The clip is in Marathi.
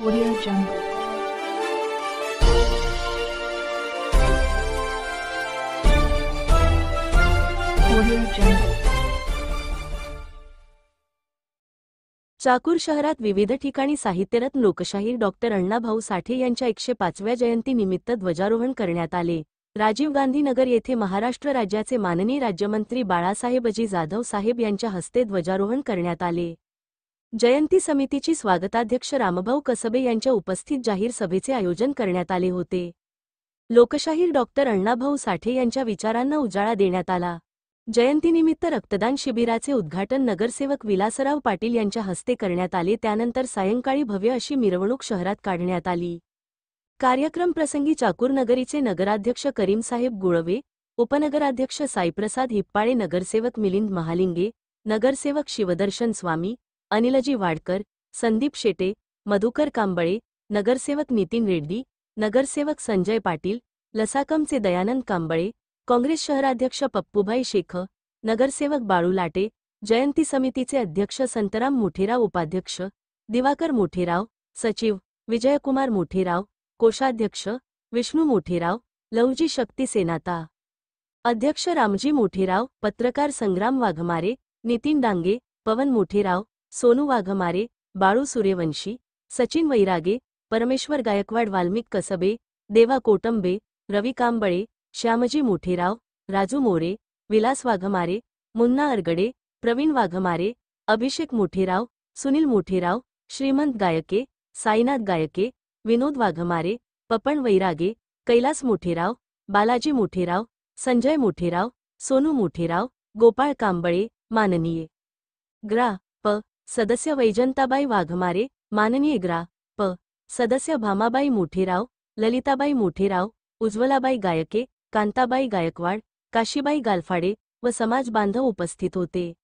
Audio Jungle. Audio Jungle. Chakur शहरात विविध ठिकाणी साहित्यरत्न लोकशाहीर डॉक्टर अण्णाभाऊ साठे यांच्या 105व्या जयंतीनिमित्त ध्वजारोहण करण्यात आले। राजीव गांधी नगर येथे महाराष्ट्र राज्याचे माननीय राज्यमंत्री बाळासाहेबजी जाधव साहेब यांच्या हस्ते ध्वजारोहण करण्यात आले। जयंती समितीची स्वागताध्यक्ष रामभाऊ कसबे यांच्या उपस्थित जाहीर सभेचे आयोजन करण्यात आले होते। लोकशाहीर डॉक्टर अण्णाभाऊ साठे यांच्या विचारांना उजाळा देण्यात आला। जयंतीनिमित्त रक्तदान शिबिराचे उद्घाटन नगरसेवक विलासराव पाटील यांच्या हस्ते करण्यात आले। त्यानंतर सायंकाळी भव्य अशी मिरवणूक शहरात काढण्यात आली। कार्यक्रम प्रसंगी चाकूर नगरीचे नगराध्यक्ष करीमसाहेब गुळवे, उपनगराध्यक्ष साईप्रसाद हिप्पाळे, नगरसेवक मिलिंद महालिंगे, नगरसेवक शिवदर्शन स्वामी, अनिलजी वाडकर, संदीप शेटे, मधुकर कांबळे, नगरसेवक नितीन रेड्डी, नगरसेवक संजय पाटील, लसाकमचे दयानंद कांबळे, काँग्रेस शहराध्यक्ष पप्पूभाई शेख, नगरसेवक बाळू लाटे, जयंती समितीचे अध्यक्ष संतराम मोठेराव, उपाध्यक्ष दिवाकर मोठेराव, सचिव विजयकुमार मोठेराव, कोषाध्यक्ष विष्णू मोठेराव, लवजी शक्ती सेनाता अध्यक्ष रामजी मोठेराव, पत्रकार संग्राम वाघमारे, नितीन डांगे, पवन मोठेराव, सोनू वाघमारे, बाळू सूर्यवंशी, सचिन वैरागे, परमेश्वर गायकवाड, वाल्मिक कसबे, देवा कोटंबे, रवी कांबळे, श्यामजी मोठेराव, राजू मोरे, विलास वाघमारे, मुन्ना अरगडे, प्रवीण वाघमारे, अभिषेक मोठेराव, सुनील मोठेराव, श्रीमंत गायके, साईनाथ गायके, विनोद वाघमारे, पपण वैरागे, कैलास मोठेराव, बालाजी मोठेराव, संजय मोठेराव, सोनू मोठेराव, गोपाळ कांबळे, माननीय ग्रा. प. सदस्य वैजंताबाई वाघमारे, माननीय ग्रा. प. सदस्य भामाबाई मोठेराव, ललिताबाई मोठेराव, उज्ज्वलाबाई गायके, कांताबाई गायकवाड, काशीबाई गालफाडे व समाज बांधव उपस्थित होते।